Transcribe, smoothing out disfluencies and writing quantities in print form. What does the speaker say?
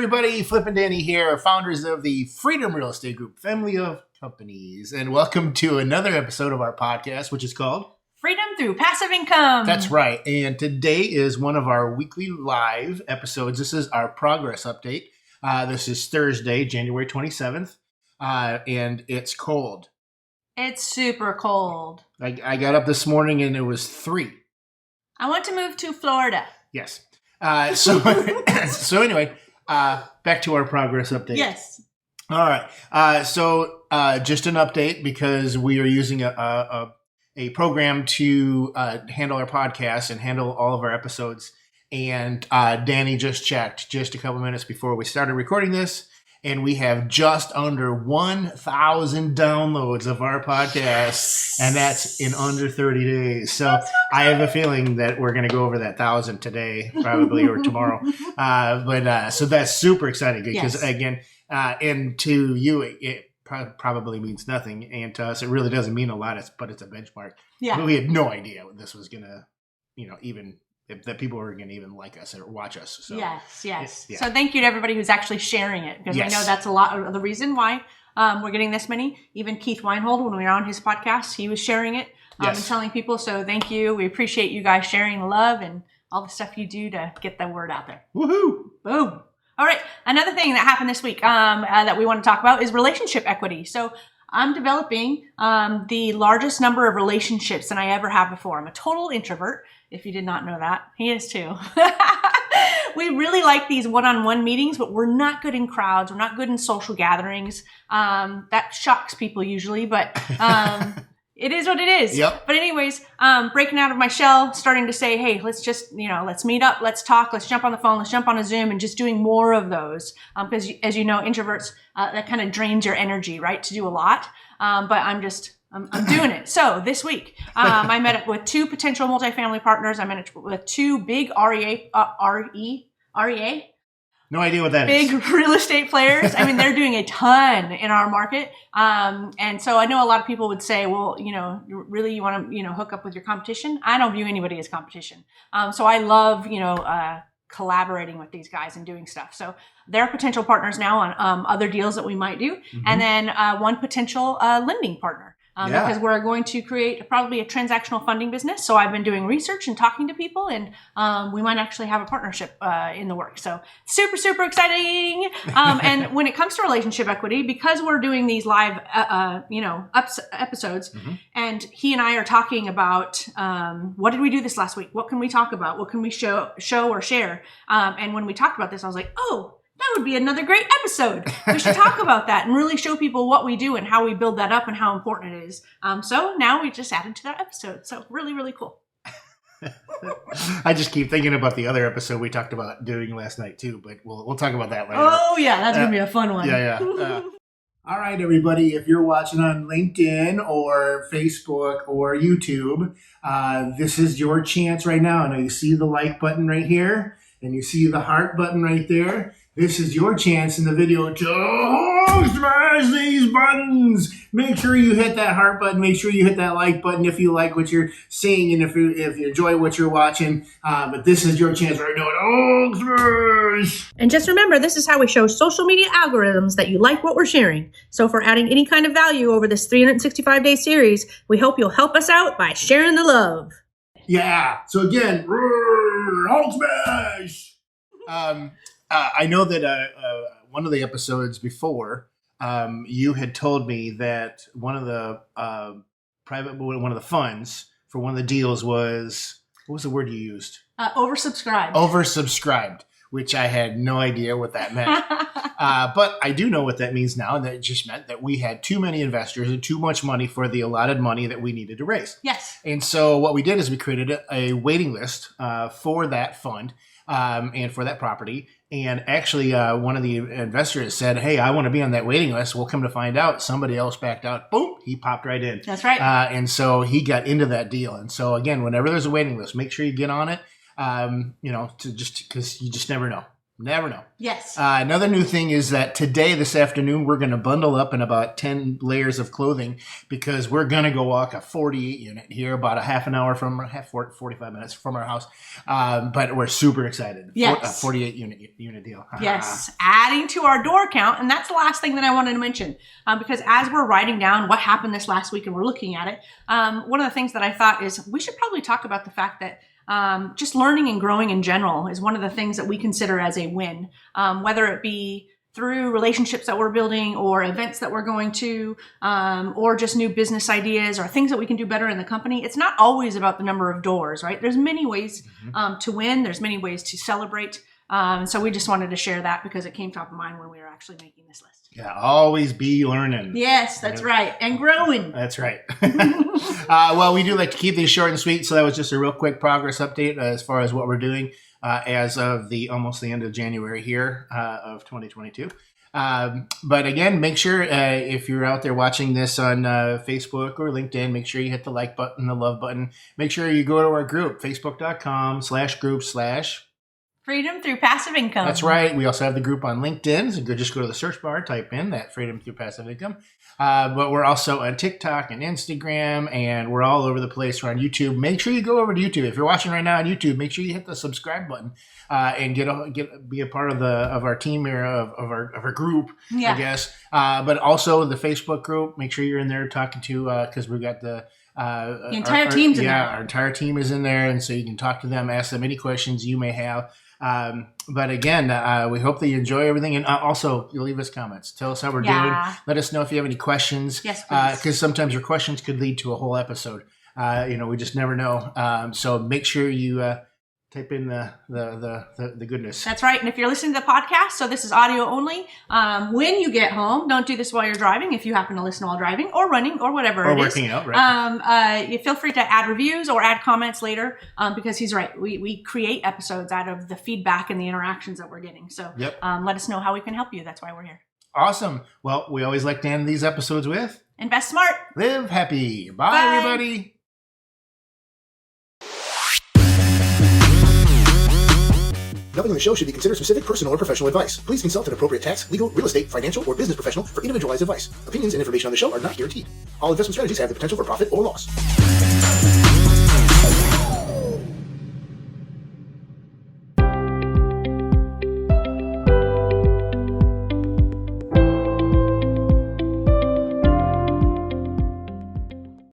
everybody, Flip and Danny here, founders of the Freedom Real Estate Group, family of companies, and welcome to another episode of our podcast, which is called Freedom Through Passive Income. That's right, and today is one of our weekly live episodes. This is our progress update. This is Thursday, January 27th, and it's cold. It's super cold. I got up this morning and it was 3. I want to move to Florida. Yes. So anyway, back to our progress update. Yes. All right. So just an update because we are using a program to handle our podcast and handle all of our episodes. And Danny just checked just a couple minutes before we started recording this, and we have just under 1,000 downloads of our podcast, and that's in under 30 days. So I have a feeling that we're going to go over that 1,000 today, probably, or tomorrow. So that's super exciting because, again, and to you, it probably means nothing, and to us, it really doesn't mean a lot. But it's a benchmark. Yeah. But we had no idea what this was going to, even that people were going to even like us or watch us. So, yes. So thank you to everybody who's actually sharing it, because I know that's a lot of the reason why we're getting this many. Even Keith Weinhold, when we were on his podcast, he was sharing it and telling people. So thank you. We appreciate you guys sharing the love and all the stuff you do to get the word out there. Woohoo! Boom. All right. Another thing that happened this week that we want to talk about is relationship equity. So I'm developing the largest number of relationships than I ever have before. I'm a total introvert. If you did not know that, he is too. We really like these one-on-one meetings, but we're not good in crowds. We're not good in social gatherings. That shocks people usually, but it is what it is. Yep. But anyways, breaking out of my shell, starting to say, hey, let's just, let's meet up, let's talk, let's jump on the phone, let's jump on a Zoom, and just doing more of those. Because as you know, introverts, that kind of drains your energy, right, to do a lot. But I'm doing it. So this week, I met up with 2 potential multifamily partners. I met with 2 big REA? No idea what that is. Big real estate players. I mean, they're doing a ton in our market. And so I know a lot of people would say, well, really you want to, hook up with your competition? I don't view anybody as competition. So I love, collaborating with these guys and doing stuff. So they're potential partners now on other deals that we might do. Mm-hmm. And then one potential lending partner. Because we're going to create probably a transactional funding business. So I've been doing research and talking to people, and we might actually have a partnership in the works. So super, super exciting. And when it comes to relationship equity, because we're doing these live, episodes, and he and I are talking about what did we do this last week? What can we talk about? What can we show or share? And when we talked about this, I was like, oh, that would be another great episode. We should talk about that and really show people what we do and how we build that up and how important it is. So now we just added to that episode. So really, really cool. I just keep thinking about the other episode we talked about doing last night too, but we'll talk about that later. Oh yeah, that's going to be a fun one. All right, everybody, if you're watching on LinkedIn or Facebook or YouTube, this is your chance right now. Now you see the like button right here and you see the heart button right there. This is your chance in the video to smash these buttons. Make sure you hit that heart button. Make sure you hit that like button if you like what you're seeing and if you enjoy what you're watching. But this is your chance right now to smash. And just remember, this is how we show social media algorithms that you like what we're sharing. So for adding any kind of value over this 365-day series, we hope you'll help us out by sharing the love. Yeah. So again, Hulk smash. I know that one of the episodes before, you had told me that one of the funds for one of the deals was, what was the word you used? Oversubscribed. Oversubscribed, which I had no idea what that meant. But I do know what that means now, and that just meant that we had too many investors and too much money for the allotted money that we needed to raise. Yes. And so what we did is we created a waiting list for that fund and for that property. And actually, one of the investors said, hey, I want to be on that waiting list. We'll come to find out somebody else backed out. Boom, he popped right in. That's right. And so he got into that deal. And so, again, whenever there's a waiting list, make sure you get on it, because you just never know. Never know. Yes. Another new thing is that this afternoon, we're going to bundle up in about 10 layers of clothing because we're going to go walk a 48 unit here, about a half an hour 45 minutes from our house. But we're super excited. Yes. 48 unit deal. Yes. Adding to our door count. And that's the last thing that I wanted to mention. Because as we're writing down what happened this last week and we're looking at it, one of the things that I thought is we should probably talk about the fact that just learning and growing in general is one of the things that we consider as a win, whether it be through relationships that we're building or events that we're going to, or just new business ideas or things that we can do better in the company. It's not always about the number of doors, right? There's many ways to win. There's many ways to celebrate. So we just wanted to share that because it came top of mind when we were actually making this list. Yeah, always be learning. Yes, that's right. And growing. That's right. Well, we do like to keep these short and sweet, so that was just a real quick progress update as far as what we're doing as of almost the end of January here of 2022. But again, make sure if you're out there watching this on Facebook or LinkedIn, make sure you hit the like button, the love button. Make sure you go to our group, facebook.com/group/ Freedom through passive income. That's right. We also have the group on LinkedIn. So just go to the search bar, type in that Freedom Through Passive Income. But we're also on TikTok and Instagram, and we're all over the place. We're on YouTube. Make sure you go over to YouTube. If you're watching right now on YouTube, make sure you hit the subscribe button and be a part of our team here of our group, I guess. But also the Facebook group. Make sure you're in there talking to because we've got the entire team's in there. Yeah, our entire team is in there, and so you can talk to them, ask them any questions you may have. But again, we hope that you enjoy everything. And also, you leave us comments. Tell us how we're doing. Let us know if you have any questions. Yes, please. Because sometimes your questions could lead to a whole episode. We just never know. So make sure you type in the goodness. That's right. And if you're listening to the podcast, so this is audio only. When you get home, don't do this while you're driving. If you happen to listen while driving or running or whatever or working out, right? You feel free to add reviews or add comments later because he's right. We create episodes out of the feedback and the interactions that we're getting. So let us know how we can help you. That's why we're here. Awesome. Well, we always like to end these episodes with invest smart, live happy. Bye. Everybody. Nothing on the show should be considered specific, personal, or professional advice. Please consult an appropriate tax, legal, real estate, financial, or business professional for individualized advice. Opinions and information on the show are not guaranteed. All investment strategies have the potential for profit or loss.